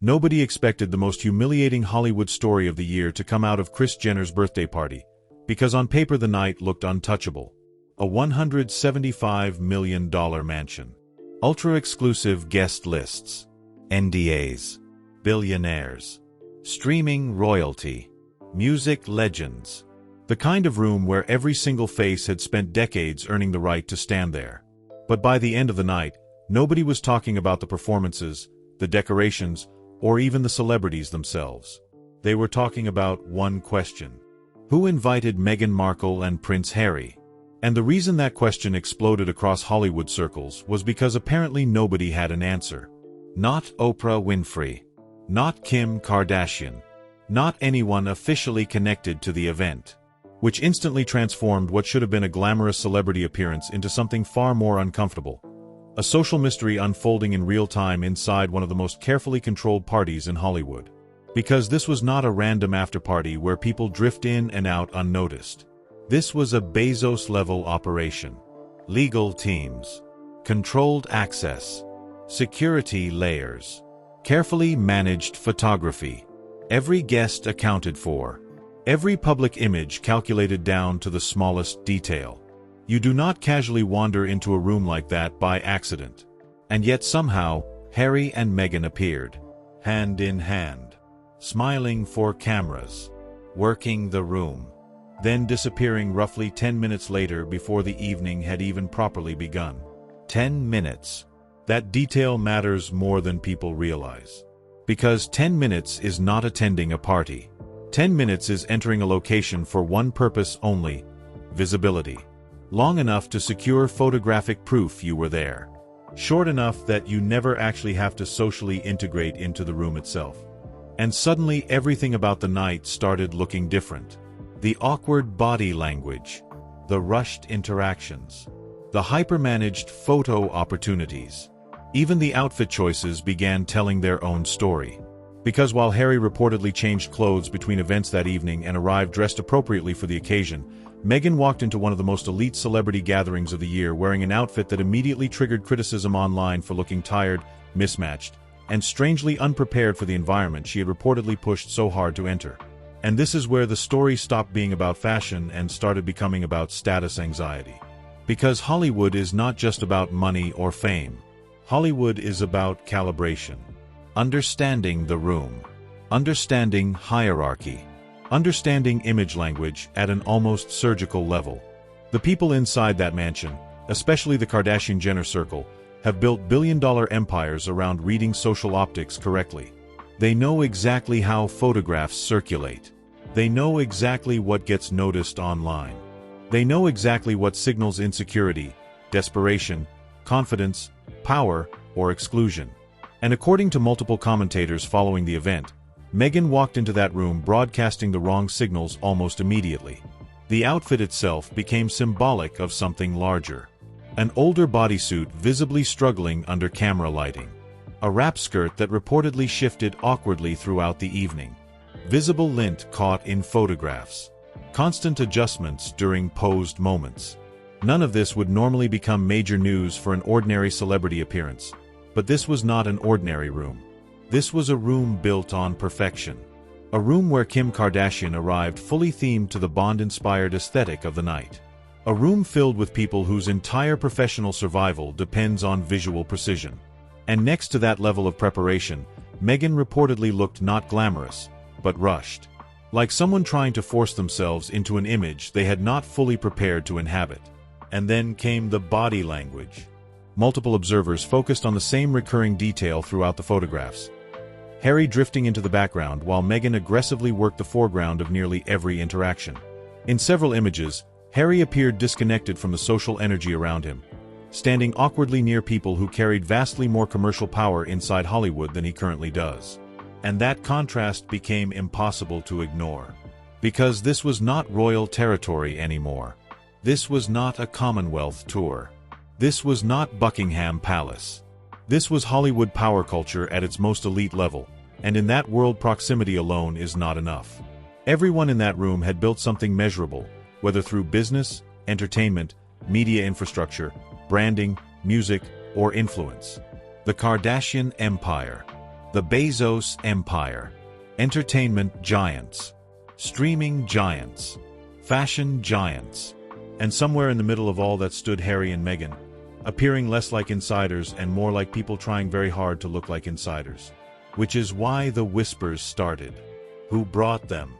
Nobody expected the most humiliating Hollywood story of the year to come out of Kris Jenner's birthday party, because on paper the night looked untouchable. A $175 million mansion. Ultra-exclusive guest lists. NDAs. Billionaires. Streaming royalty. Music legends. The kind of room where every single face had spent decades earning the right to stand there. But by the end of the night, nobody was talking about the performances, the decorations, or even the celebrities themselves. They were talking about one question. Who invited Meghan Markle and Prince Harry? And the reason that question exploded across Hollywood circles was because apparently nobody had an answer. Not Oprah Winfrey. Not Kim Kardashian. Not anyone officially connected to the event. Which instantly transformed what should have been a glamorous celebrity appearance into something far more uncomfortable. A social mystery unfolding in real time inside one of the most carefully controlled parties in Hollywood. Because this was not a random after-party where people drift in and out unnoticed. This was a Bezos-level operation. Legal teams. Controlled access. Security layers. Carefully managed photography. Every guest accounted for. Every public image calculated down to the smallest detail. You do not casually wander into a room like that by accident. And yet somehow, Harry and Meghan appeared. Hand in hand. Smiling for cameras. Working the room. Then disappearing roughly 10 minutes later before the evening had even properly begun. 10 minutes. That detail matters more than people realize. Because 10 minutes is not attending a party. 10 minutes is entering a location for one purpose only: visibility. Long enough to secure photographic proof you were there. Short enough that you never actually have to socially integrate into the room itself. And suddenly everything about the night started looking different. The awkward body language. The rushed interactions. The hyper-managed photo opportunities. Even the outfit choices began telling their own story. Because while Harry reportedly changed clothes between events that evening and arrived dressed appropriately for the occasion, Meghan walked into one of the most elite celebrity gatherings of the year wearing an outfit that immediately triggered criticism online for looking tired, mismatched, and strangely unprepared for the environment she had reportedly pushed so hard to enter. And this is where the story stopped being about fashion and started becoming about status anxiety. Because Hollywood is not just about money or fame. Hollywood is about calibration. Understanding the room. Understanding hierarchy. Understanding image language at an almost surgical level. The people inside that mansion, especially the Kardashian-Jenner circle, have built billion-dollar empires around reading social optics correctly. They know exactly how photographs circulate. They know exactly what gets noticed online. They know exactly what signals insecurity, desperation, confidence, power, or exclusion. And according to multiple commentators following the event, Meghan walked into that room broadcasting the wrong signals almost immediately. The outfit itself became symbolic of something larger. An older bodysuit visibly struggling under camera lighting. A wrap skirt that reportedly shifted awkwardly throughout the evening. Visible lint caught in photographs. Constant adjustments during posed moments. None of this would normally become major news for an ordinary celebrity appearance. But this was not an ordinary room. This was a room built on perfection. A room where Kim Kardashian arrived fully themed to the Bond-inspired aesthetic of the night. A room filled with people whose entire professional survival depends on visual precision. And next to that level of preparation, Meghan reportedly looked not glamorous, but rushed. Like someone trying to force themselves into an image they had not fully prepared to inhabit. And then came the body language. Multiple observers focused on the same recurring detail throughout the photographs. Harry drifting into the background while Meghan aggressively worked the foreground of nearly every interaction. In several images, Harry appeared disconnected from the social energy around him, standing awkwardly near people who carried vastly more commercial power inside Hollywood than he currently does. And that contrast became impossible to ignore. Because this was not royal territory anymore. This was not a Commonwealth tour. This was not Buckingham Palace. This was Hollywood power culture at its most elite level, and in that world proximity alone is not enough. Everyone in that room had built something measurable, whether through business, entertainment, media infrastructure, branding, music, or influence. The Kardashian Empire. The Bezos Empire. Entertainment giants. Streaming giants. Fashion giants. And somewhere in the middle of all that stood Harry and Meghan, appearing less like insiders and more like people trying very hard to look like insiders. Which is why the whispers started. Who brought them?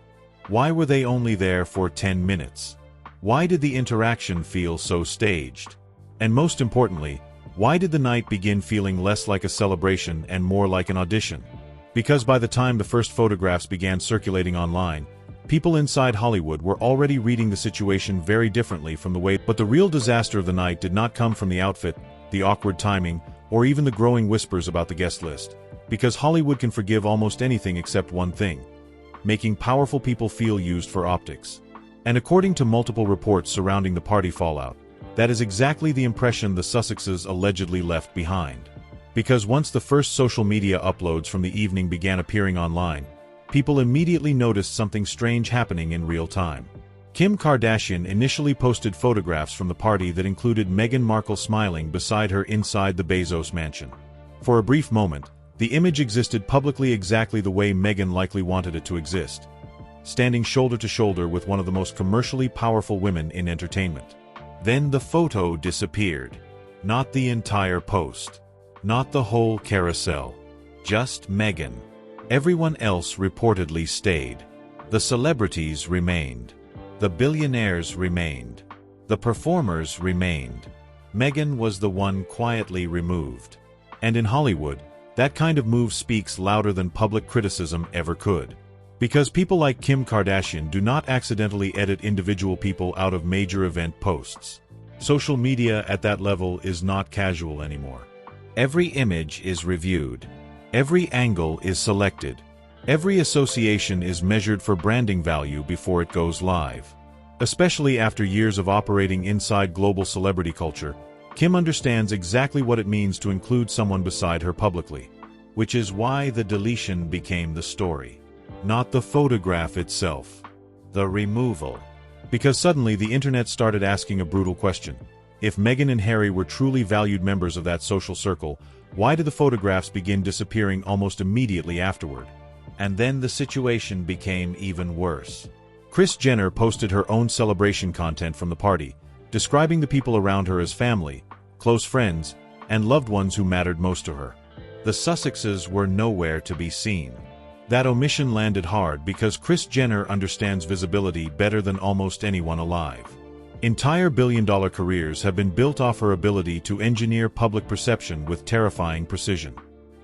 Why were they only there for 10 minutes? Why did the interaction feel so staged? And most importantly, why did the night begin feeling less like a celebration and more like an audition? Because by the time the first photographs began circulating online, people inside Hollywood were already reading the situation very differently from the way. But the real disaster of the night did not come from the outfit, the awkward timing, or even the growing whispers about the guest list. Because Hollywood can forgive almost anything except one thing: making powerful people feel used for optics. And according to multiple reports surrounding the party fallout, that is exactly the impression the Sussexes allegedly left behind. Because once the first social media uploads from the evening began appearing online, people immediately noticed something strange happening in real time. Kim Kardashian initially posted photographs from the party that included Meghan Markle smiling beside her inside the Bezos mansion. For a brief moment, the image existed publicly exactly the way Meghan likely wanted it to exist, standing shoulder to shoulder with one of the most commercially powerful women in entertainment. Then the photo disappeared. Not the entire post. Not the whole carousel. Just Meghan. Everyone else reportedly stayed. The celebrities remained. The billionaires remained. The performers remained. Meghan was the one quietly removed. And in Hollywood, that kind of move speaks louder than public criticism ever could. Because people like Kim Kardashian do not accidentally edit individual people out of major event posts. Social media at that level is not casual anymore. Every image is reviewed. Every angle is selected. Every association is measured for branding value before it goes live. Especially after years of operating inside global celebrity culture, Kim understands exactly what it means to include someone beside her publicly. Which is why the deletion became the story. Not the photograph itself. The removal. Because suddenly the internet started asking a brutal question. If Meghan and Harry were truly valued members of that social circle, why did the photographs begin disappearing almost immediately afterward? And then the situation became even worse. Kris Jenner posted her own celebration content from the party, describing the people around her as family, close friends, and loved ones who mattered most to her. The Sussexes were nowhere to be seen. That omission landed hard because Kris Jenner understands visibility better than almost anyone alive. Entire billion-dollar careers have been built off her ability to engineer public perception with terrifying precision.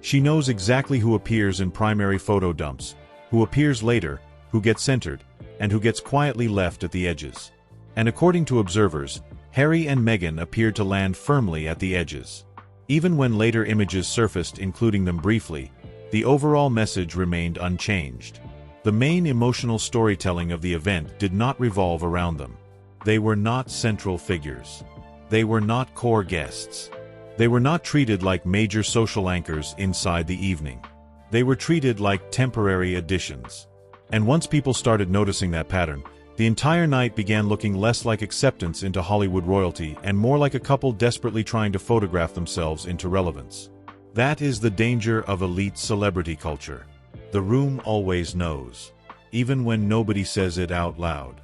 She knows exactly who appears in primary photo dumps, who appears later, who gets centered, and who gets quietly left at the edges. And according to observers, Harry and Meghan appeared to land firmly at the edges. Even when later images surfaced including them briefly, the overall message remained unchanged. The main emotional storytelling of the event did not revolve around them. They were not central figures. They were not core guests. They were not treated like major social anchors inside the evening. They were treated like temporary additions. And once people started noticing that pattern, the entire night began looking less like acceptance into Hollywood royalty and more like a couple desperately trying to photograph themselves into relevance. That is the danger of elite celebrity culture. The room always knows, even when nobody says it out loud.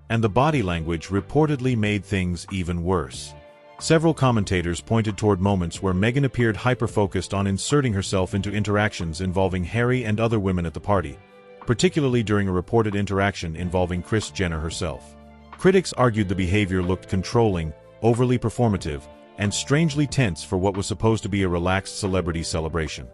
And the body language reportedly made things even worse. Several commentators pointed toward moments where Meghan appeared hyper-focused on inserting herself into interactions involving Harry and other women at the party, particularly during a reported interaction involving Kris Jenner herself. Critics argued the behavior looked controlling, overly performative, and strangely tense for what was supposed to be a relaxed celebrity celebration.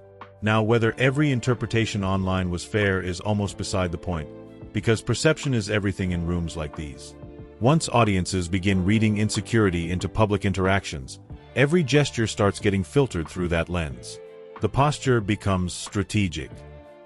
Now, whether every interpretation online was fair is almost beside the point, because perception is everything in rooms like these. Once audiences begin reading insecurity into public interactions, every gesture starts getting filtered through that lens. The posture becomes strategic.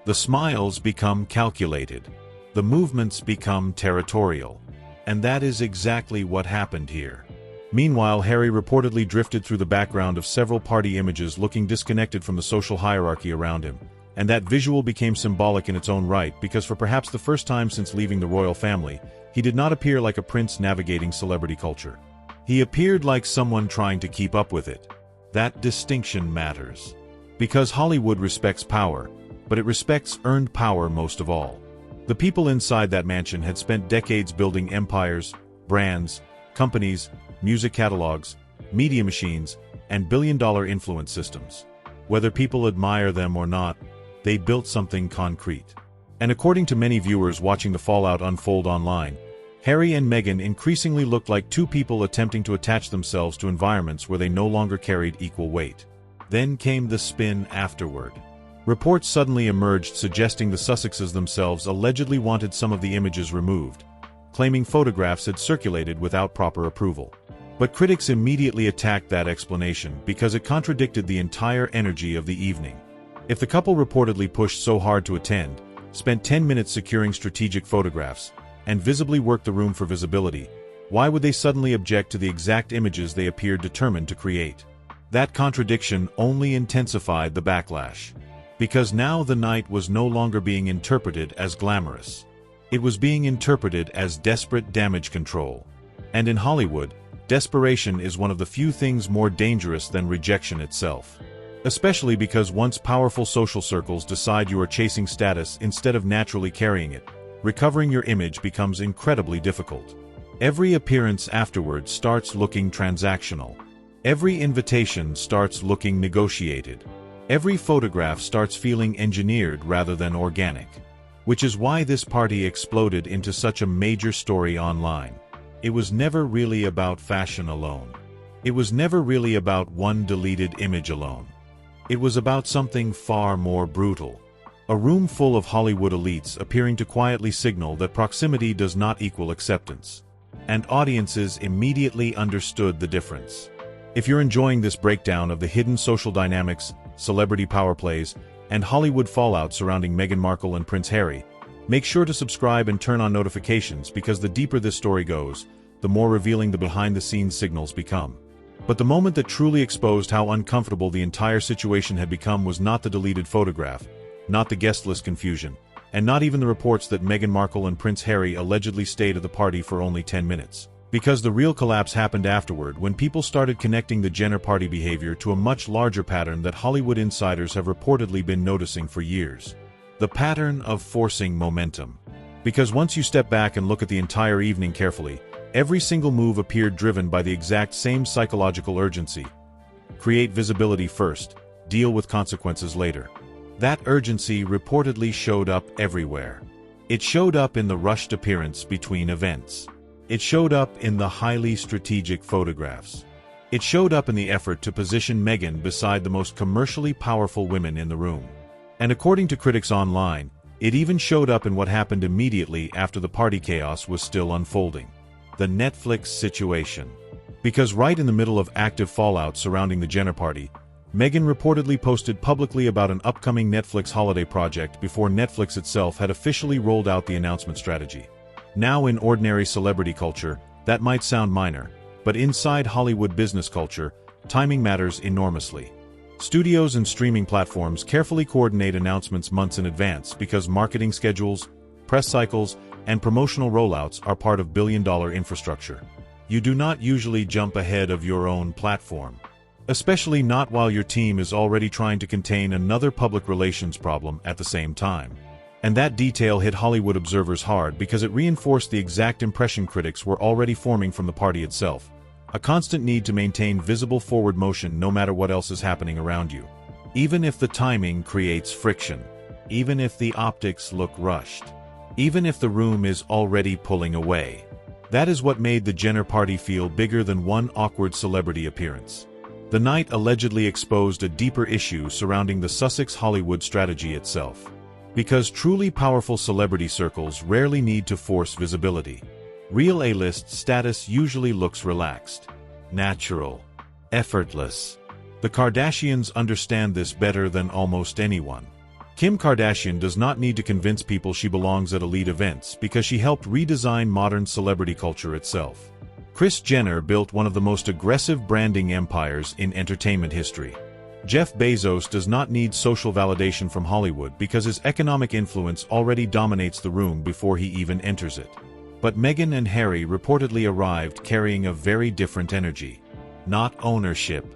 The smiles become calculated. The movements become territorial. And that is exactly what happened here. Meanwhile, Harry reportedly drifted through the background of several party images looking disconnected from the social hierarchy around him. And that visual became symbolic in its own right because for perhaps the first time since leaving the royal family, he did not appear like a prince navigating celebrity culture. He appeared like someone trying to keep up with it. That distinction matters. Because Hollywood respects power, but it respects earned power most of all. The people inside that mansion had spent decades building empires, brands, companies, music catalogs, media machines, and billion-dollar influence systems. Whether people admire them or not, they built something concrete. And according to many viewers watching the fallout unfold online, Harry and Meghan increasingly looked like two people attempting to attach themselves to environments where they no longer carried equal weight. Then came the spin afterward. Reports suddenly emerged suggesting the Sussexes themselves allegedly wanted some of the images removed, claiming photographs had circulated without proper approval. But critics immediately attacked that explanation because it contradicted the entire energy of the evening. If the couple reportedly pushed so hard to attend, spent 10 minutes securing strategic photographs, and visibly worked the room for visibility, why would they suddenly object to the exact images they appeared determined to create? That contradiction only intensified the backlash. Because now the night was no longer being interpreted as glamorous. It was being interpreted as desperate damage control. And in Hollywood, desperation is one of the few things more dangerous than rejection itself. Especially because once powerful social circles decide you are chasing status instead of naturally carrying it, recovering your image becomes incredibly difficult. Every appearance afterward starts looking transactional. Every invitation starts looking negotiated. Every photograph starts feeling engineered rather than organic. Which is why this party exploded into such a major story online. It was never really about fashion alone. It was never really about one deleted image alone. It was about something far more brutal. A room full of Hollywood elites appearing to quietly signal that proximity does not equal acceptance. And audiences immediately understood the difference. If you're enjoying this breakdown of the hidden social dynamics, celebrity power plays, and Hollywood fallout surrounding Meghan Markle and Prince Harry, make sure to subscribe and turn on notifications because the deeper this story goes, the more revealing the behind-the-scenes signals become. But the moment that truly exposed how uncomfortable the entire situation had become was not the deleted photograph, not the guest list confusion, and not even the reports that Meghan Markle and Prince Harry allegedly stayed at the party for only 10 minutes. Because the real collapse happened afterward when people started connecting the Jenner party behavior to a much larger pattern that Hollywood insiders have reportedly been noticing for years. The pattern of forcing momentum. Because once you step back and look at the entire evening carefully, every single move appeared driven by the exact same psychological urgency. Create visibility first, deal with consequences later. That urgency reportedly showed up everywhere. It showed up in the rushed appearance between events. It showed up in the highly strategic photographs. It showed up in the effort to position Meghan beside the most commercially powerful women in the room. And according to critics online, it even showed up in what happened immediately after the party chaos was still unfolding. The Netflix situation. Because right in the middle of active fallout surrounding the Jenner party, Meghan reportedly posted publicly about an upcoming Netflix holiday project before Netflix itself had officially rolled out the announcement strategy. Now in ordinary celebrity culture, that might sound minor, but inside Hollywood business culture, timing matters enormously. Studios and streaming platforms carefully coordinate announcements months in advance because marketing schedules, press cycles, and promotional rollouts are part of billion-dollar infrastructure. You do not usually jump ahead of your own platform. Especially not while your team is already trying to contain another public relations problem at the same time. And that detail hit Hollywood observers hard because it reinforced the exact impression critics were already forming from the party itself. A constant need to maintain visible forward motion no matter what else is happening around you. Even if the timing creates friction. Even if the optics look rushed. Even if the room is already pulling away. That is what made the Jenner party feel bigger than one awkward celebrity appearance. The night allegedly exposed a deeper issue surrounding the Sussex Hollywood strategy itself. Because truly powerful celebrity circles rarely need to force visibility. Real A-list status usually looks relaxed, natural, effortless. The Kardashians understand this better than almost anyone. Kim Kardashian does not need to convince people she belongs at elite events because she helped redesign modern celebrity culture itself. Kris Jenner built one of the most aggressive branding empires in entertainment history. Jeff Bezos does not need social validation from Hollywood because his economic influence already dominates the room before he even enters it. But Meghan and Harry reportedly arrived carrying a very different energy. Not ownership,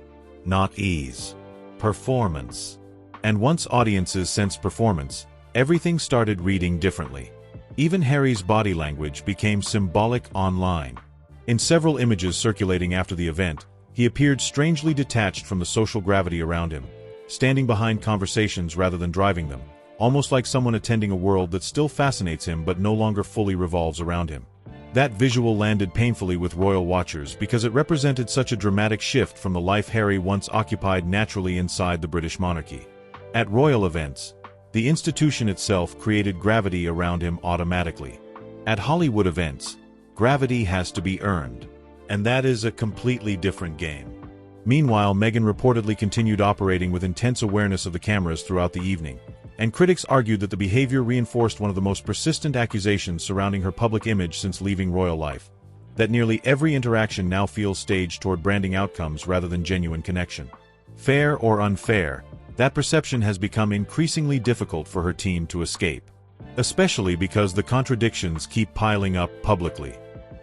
not ease. Performance. And once audiences sensed performance, everything started reading differently. Even Harry's body language became symbolic online. In several images circulating after the event, he appeared strangely detached from the social gravity around him, standing behind conversations rather than driving them, almost like someone attending a world that still fascinates him but no longer fully revolves around him. That visual landed painfully with royal watchers because it represented such a dramatic shift from the life Harry once occupied naturally inside the British monarchy. At royal events, the institution itself created gravity around him automatically. At Hollywood events, gravity has to be earned. And that is a completely different game. Meanwhile, Meghan reportedly continued operating with intense awareness of the cameras throughout the evening, and critics argued that the behavior reinforced one of the most persistent accusations surrounding her public image since leaving royal life, that nearly every interaction now feels staged toward branding outcomes rather than genuine connection. Fair or unfair, that perception has become increasingly difficult for her team to escape, especially because the contradictions keep piling up publicly.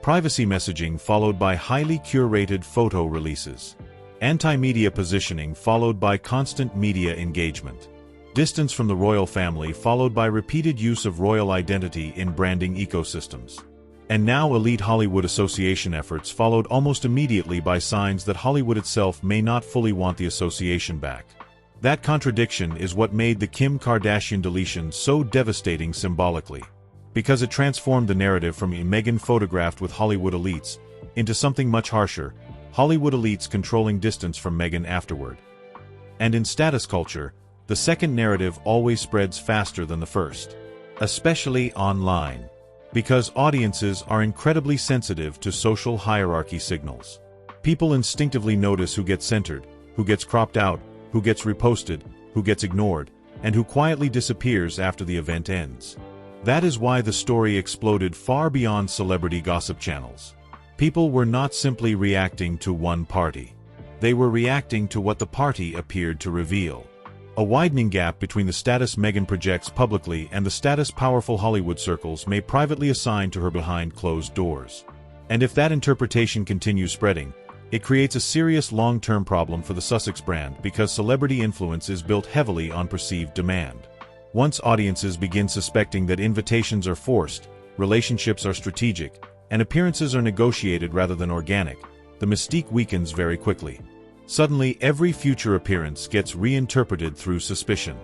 Privacy messaging followed by highly curated photo releases. Anti-media positioning followed by constant media engagement. Distance from the royal family followed by repeated use of royal identity in branding ecosystems. And now elite Hollywood association efforts followed almost immediately by signs that Hollywood itself may not fully want the association back. That contradiction is what made the Kim Kardashian deletion so devastating symbolically, because it transformed the narrative from Meghan photographed with Hollywood elites into something much harsher, Hollywood elites controlling distance from Meghan afterward. And in status culture, the second narrative always spreads faster than the first, especially online, because audiences are incredibly sensitive to social hierarchy signals. People instinctively notice who gets centered, who gets cropped out, who gets reposted, who gets ignored, and who quietly disappears after the event ends. That is why the story exploded far beyond celebrity gossip channels. People were not simply reacting to one party. They were reacting to what the party appeared to reveal. A widening gap between the status Meghan projects publicly and the status powerful Hollywood circles may privately assign to her behind closed doors. And if that interpretation continues spreading, it creates a serious long-term problem for the Sussex brand because celebrity influence is built heavily on perceived demand. Once audiences begin suspecting that invitations are forced, relationships are strategic, and appearances are negotiated rather than organic, the mystique weakens very quickly. Suddenly, every future appearance gets reinterpreted through suspicion.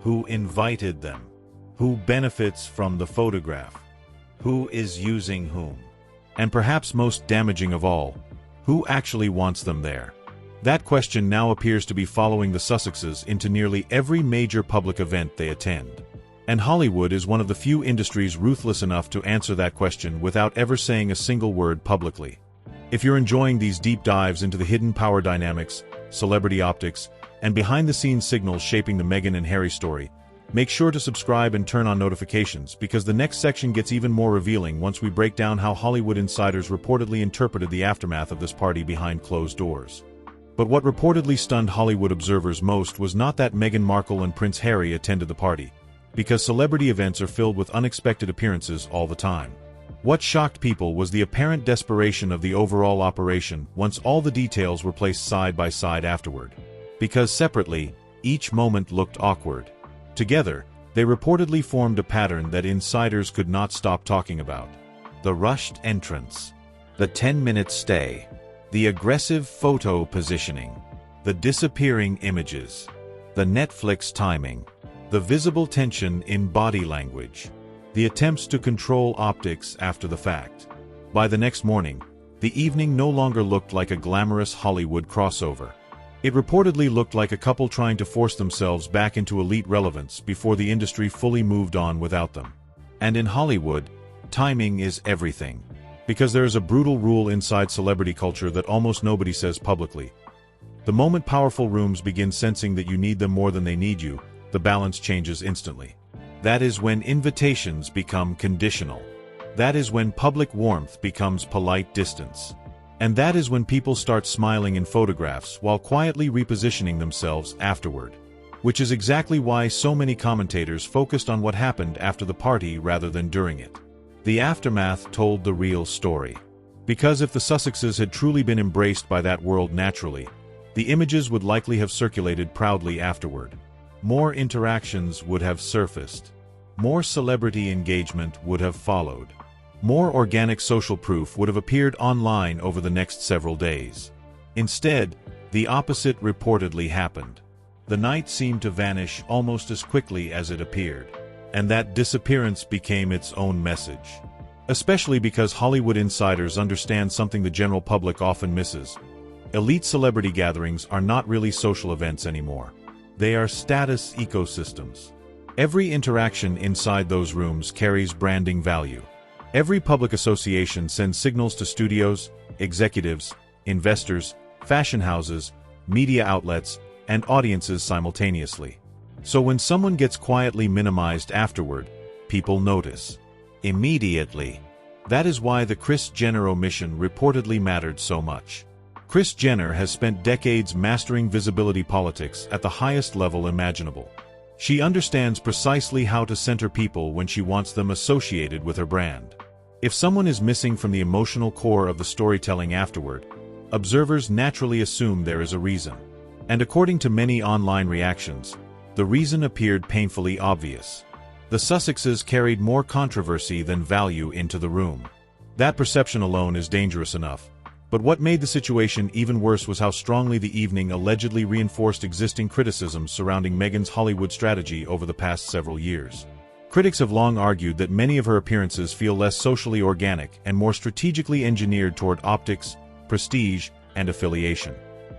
Who invited them? Who benefits from the photograph? Who is using whom? And perhaps most damaging of all, who actually wants them there? That question now appears to be following the Sussexes into nearly every major public event they attend. And Hollywood is one of the few industries ruthless enough to answer that question without ever saying a single word publicly. If you're enjoying these deep dives into the hidden power dynamics, celebrity optics, and behind-the-scenes signals shaping the Meghan and Harry story, make sure to subscribe and turn on notifications because the next section gets even more revealing once we break down how Hollywood insiders reportedly interpreted the aftermath of this party behind closed doors. But what reportedly stunned Hollywood observers most was not that Meghan Markle and Prince Harry attended the party, because celebrity events are filled with unexpected appearances all the time. What shocked people was the apparent desperation of the overall operation once all the details were placed side by side afterward. Because separately, each moment looked awkward. Together, they reportedly formed a pattern that insiders could not stop talking about. The rushed entrance, the 10-minute stay, the aggressive photo positioning, the disappearing images, the Netflix timing, the visible tension in body language, the attempts to control optics after the fact. By the next morning, the evening no longer looked like a glamorous Hollywood crossover. It reportedly looked like a couple trying to force themselves back into elite relevance before the industry fully moved on without them. And in Hollywood, timing is everything. Because there is a brutal rule inside celebrity culture that almost nobody says publicly. The moment powerful rooms begin sensing that you need them more than they need you, the balance changes instantly. That is when invitations become conditional. That is when public warmth becomes polite distance. And that is when people start smiling in photographs while quietly repositioning themselves afterward. Which is exactly why so many commentators focused on what happened after the party rather than during it. The aftermath told the real story. Because if the Sussexes had truly been embraced by that world naturally, the images would likely have circulated proudly afterward. more interactions would have surfaced. More celebrity engagement would have followed. More organic social proof would have appeared online over the next several days. Instead, the opposite reportedly happened. The night seemed to vanish almost as quickly as it appeared, and that disappearance became its own message. Especially because Hollywood insiders understand something the general public often misses. Elite celebrity gatherings are not really social events anymore. They are status ecosystems. Every interaction inside those rooms carries branding value. Every public association sends signals to studios, executives, investors, fashion houses, media outlets, and audiences simultaneously. So when someone gets quietly minimized afterward, people notice. Immediately. That is why the Kris Jenner omission reportedly mattered so much. Kris Jenner has spent decades mastering visibility politics at the highest level imaginable. She understands precisely how to center people when she wants them associated with her brand. If someone is missing from the emotional core of the storytelling afterward, observers naturally assume there is a reason. And according to many online reactions, the reason appeared painfully obvious. The Sussexes carried more controversy than value into the room. That perception alone is dangerous enough. But what made the situation even worse was how strongly the evening allegedly reinforced existing criticisms surrounding Meghan's Hollywood strategy over the past several years. Critics have long argued that many of her appearances feel less socially organic and more strategically engineered toward optics, prestige, and affiliation.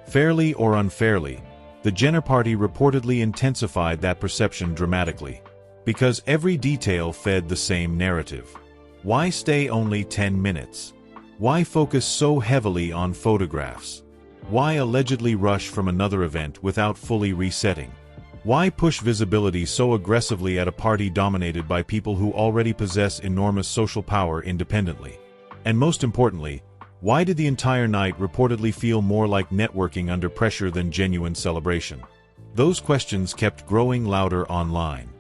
Fairly or unfairly, the Jenner party reportedly intensified that perception dramatically. Because every detail fed the same narrative. Why stay only 10 minutes? Why focus so heavily on photographs? Why allegedly rush from another event without fully resetting? Why push visibility so aggressively at a party dominated by people who already possess enormous social power independently? And most importantly, why did the entire night reportedly feel more like networking under pressure than genuine celebration? Those questions kept growing louder online.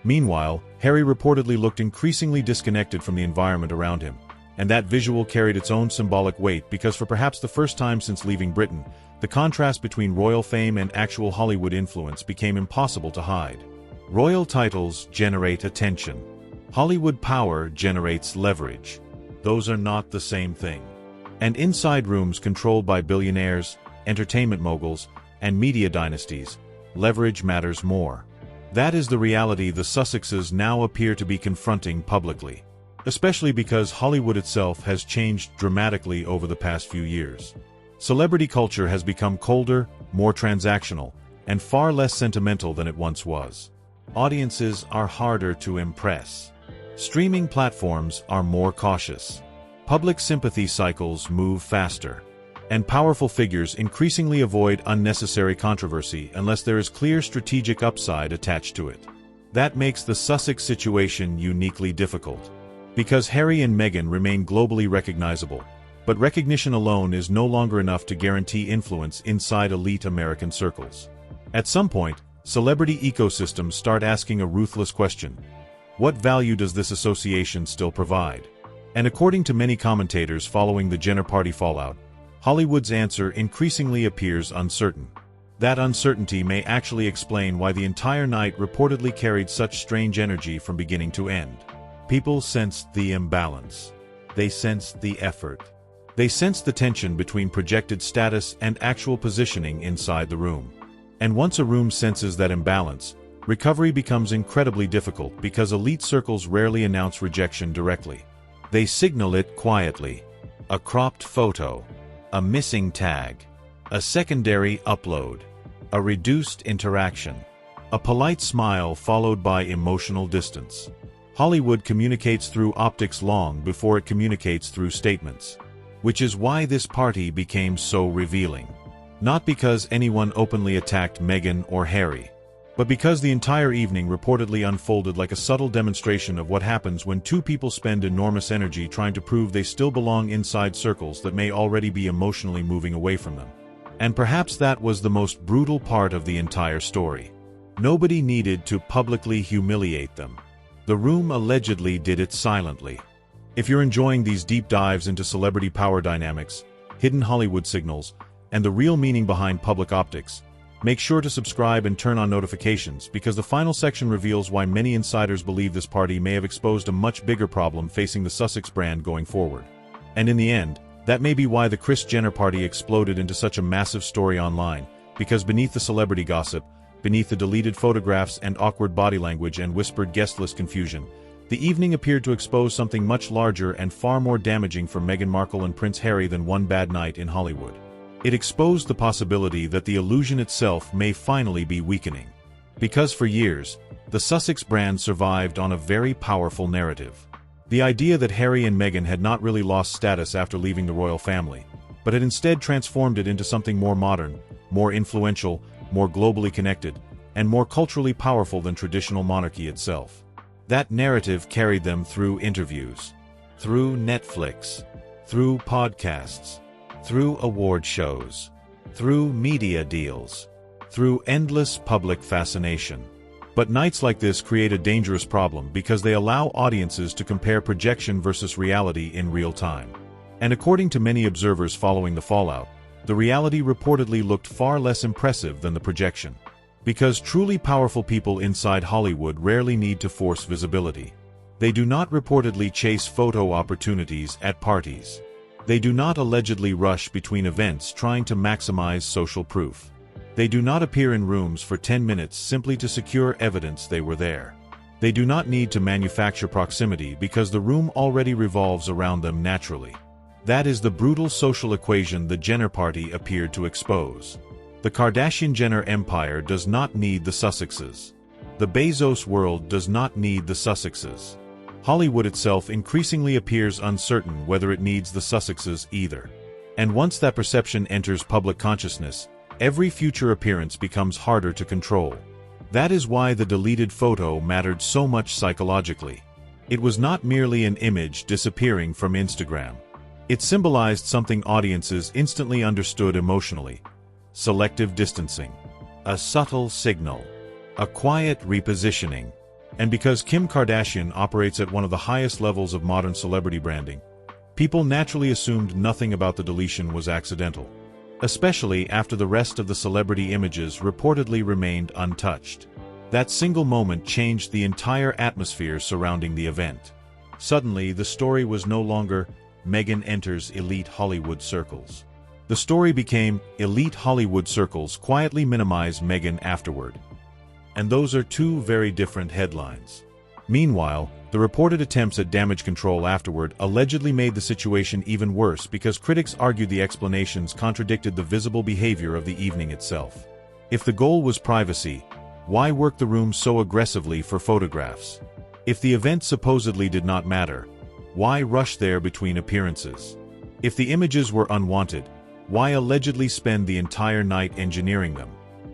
Meanwhile, Harry reportedly looked increasingly disconnected from the environment around him, and that visual carried its own symbolic weight because for perhaps the first time since leaving Britain, the contrast between royal fame and actual Hollywood influence became impossible to hide. Royal titles generate attention. Hollywood power generates leverage. Those are not the same thing. And inside rooms controlled by billionaires, entertainment moguls, and media dynasties, leverage matters more. That is the reality the Sussexes now appear to be confronting publicly. Especially because Hollywood itself has changed dramatically over the past few years. Celebrity culture has become colder, more transactional, and far less sentimental than it once was. Audiences are harder to impress. Streaming platforms are more cautious. Public sympathy cycles move faster. And powerful figures increasingly avoid unnecessary controversy unless there is clear strategic upside attached to it. That makes the Sussex situation uniquely difficult. Because Harry and Meghan remain globally recognizable, but recognition alone is no longer enough to guarantee influence inside elite American circles. At some point, celebrity ecosystems start asking a ruthless question. What value does this association still provide? And according to many commentators following the Jenner party fallout, Hollywood's answer increasingly appears uncertain. That uncertainty may actually explain why the entire night reportedly carried such strange energy from beginning to end. People sensed the imbalance. They sensed the effort. They sensed the tension between projected status and actual positioning inside the room. And once a room senses that imbalance, recovery becomes incredibly difficult because elite circles rarely announce rejection directly. They signal it quietly. A cropped photo. A missing tag. A secondary upload. A reduced interaction. A polite smile followed by emotional distance. Hollywood communicates through optics long before it communicates through statements. Which is why this party became so revealing. Not because anyone openly attacked Meghan or Harry, but because the entire evening reportedly unfolded like a subtle demonstration of what happens when two people spend enormous energy trying to prove they still belong inside circles that may already be emotionally moving away from them. And perhaps that was the most brutal part of the entire story. Nobody needed to publicly humiliate them. The room allegedly did it silently. If you're enjoying these deep dives into celebrity power dynamics, hidden Hollywood signals, and the real meaning behind public optics, Make sure to subscribe and turn on notifications because the final section reveals why many insiders believe this party may have exposed a much bigger problem facing the Sussex brand going forward. And in the end, that may be why the Kris Jenner party exploded into such a massive story online, because beneath the celebrity gossip, beneath the deleted photographs and awkward body language and whispered guest list confusion, the evening appeared to expose something much larger and far more damaging for Meghan Markle and Prince Harry than one bad night in Hollywood. It exposed the possibility that the illusion itself may finally be weakening. Because for years, the Sussex brand survived on a very powerful narrative. The idea that Harry and Meghan had not really lost status after leaving the royal family, but had instead transformed it into something more modern, more influential, more globally connected, and more culturally powerful than traditional monarchy itself. That narrative carried them through interviews, through Netflix, through podcasts, through award shows, through media deals, through endless public fascination. But nights like this create a dangerous problem because they allow audiences to compare projection versus reality in real time. And according to many observers following the fallout, the reality reportedly looked far less impressive than the projection. Because truly powerful people inside Hollywood rarely need to force visibility. They do not reportedly chase photo opportunities at parties. They do not allegedly rush between events trying to maximize social proof. They do not appear in rooms for 10 minutes simply to secure evidence they were there. They do not need to manufacture proximity because the room already revolves around them naturally. That is the brutal social equation the Jenner party appeared to expose. The Kardashian-Jenner empire does not need the Sussexes. The Bezos world does not need the Sussexes. Hollywood itself increasingly appears uncertain whether it needs the Sussexes either. And once that perception enters public consciousness, every future appearance becomes harder to control. That is why the deleted photo mattered so much psychologically. It was not merely an image disappearing from Instagram. It symbolized something audiences instantly understood emotionally: selective distancing, a subtle signal, a quiet repositioning. And because Kim Kardashian operates at one of the highest levels of modern celebrity branding, people naturally assumed nothing about the deletion was accidental, especially after the rest of the celebrity images reportedly remained untouched. That single moment changed the entire atmosphere surrounding the event. Suddenly, the story was no longer Meghan enters elite Hollywood circles. The story became elite Hollywood circles quietly minimize Meghan afterward. And those are two very different headlines. Meanwhile, the reported attempts at damage control afterward allegedly made the situation even worse because critics argued the explanations contradicted the visible behavior of the evening itself. If the goal was privacy, why work the room so aggressively for photographs? If the event supposedly did not matter, why rush there between appearances? If the images were unwanted, why allegedly spend the entire night engineering them?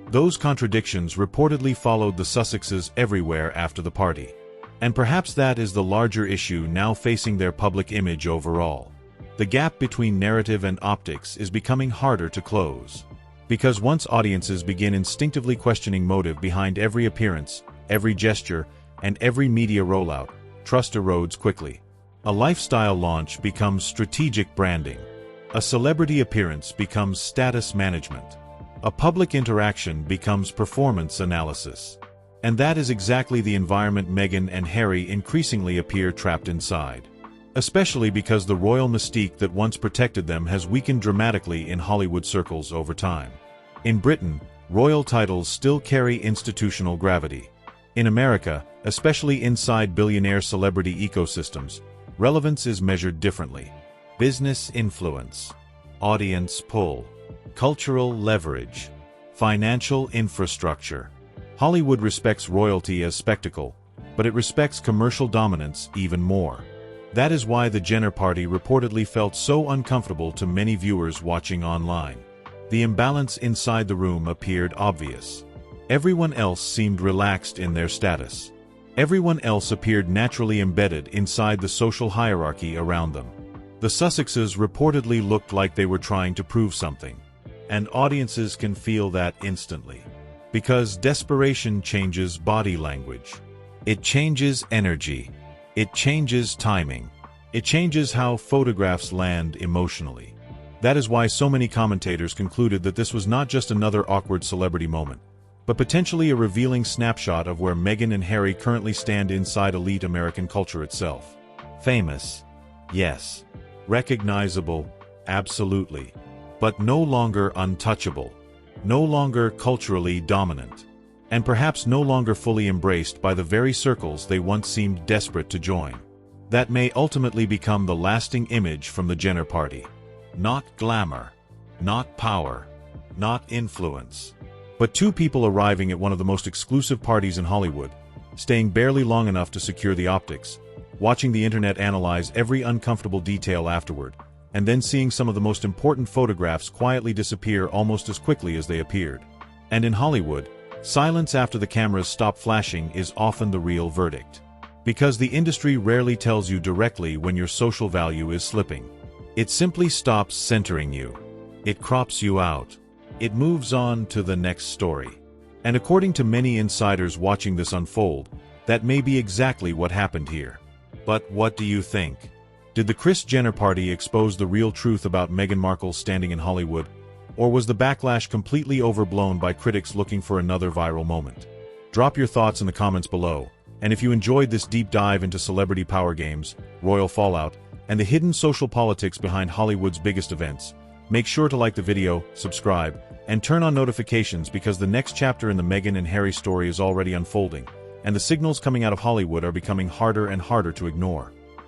Those contradictions reportedly followed the Sussexes everywhere after the party. And perhaps that is the larger issue now facing their public image overall. The gap between narrative and optics is becoming harder to close. Because once audiences begin instinctively questioning motive behind every appearance, every gesture, and every media rollout, trust erodes quickly. A lifestyle launch becomes strategic branding. A celebrity appearance becomes status management. A public interaction becomes performance analysis. And that is exactly the environment Meghan and Harry increasingly appear trapped inside. Especially because the royal mystique that once protected them has weakened dramatically in Hollywood circles over time. In Britain, royal titles still carry institutional gravity. In America, especially inside billionaire celebrity ecosystems, relevance is measured differently. Business influence, audience pull, cultural leverage, financial infrastructure. Hollywood respects royalty as spectacle, but it respects commercial dominance even more. That is why the Jenner party reportedly felt so uncomfortable to many viewers watching online. The imbalance inside the room appeared obvious. Everyone else seemed relaxed in their status. Everyone else appeared naturally embedded inside the social hierarchy around them. The Sussexes reportedly looked like they were trying to prove something. And audiences can feel that instantly. Because desperation changes body language. It changes energy. It changes timing. It changes how photographs land emotionally. That is why so many commentators concluded that this was not just another awkward celebrity moment, but potentially a revealing snapshot of where Meghan and Harry currently stand inside elite American culture itself. Famous? Yes. Recognizable? Absolutely. But no longer untouchable. No longer culturally dominant. And perhaps no longer fully embraced by the very circles they once seemed desperate to join. That may ultimately become the lasting image from the Jenner party. Not glamour. Not power. Not influence. But two people arriving at one of the most exclusive parties in Hollywood, staying barely long enough to secure the optics, watching the internet analyze every uncomfortable detail afterward, and then seeing some of the most important photographs quietly disappear almost as quickly as they appeared. And in Hollywood, silence after the cameras stop flashing is often the real verdict. Because the industry rarely tells you directly when your social value is slipping. It simply stops centering you. It crops you out. It moves on to the next story. And according to many insiders watching this unfold, that may be exactly what happened here. But what do you think? Did the Kris Jenner party expose the real truth about Meghan Markle's standing in Hollywood? Or was the backlash completely overblown by critics looking for another viral moment? Drop your thoughts in the comments below. And if you enjoyed this deep dive into celebrity power games, royal fallout, and the hidden social politics behind Hollywood's biggest events, make sure to like the video, subscribe, and turn on notifications because the next chapter in the Meghan and Harry story is already unfolding, and the signals coming out of Hollywood are becoming harder and harder to ignore.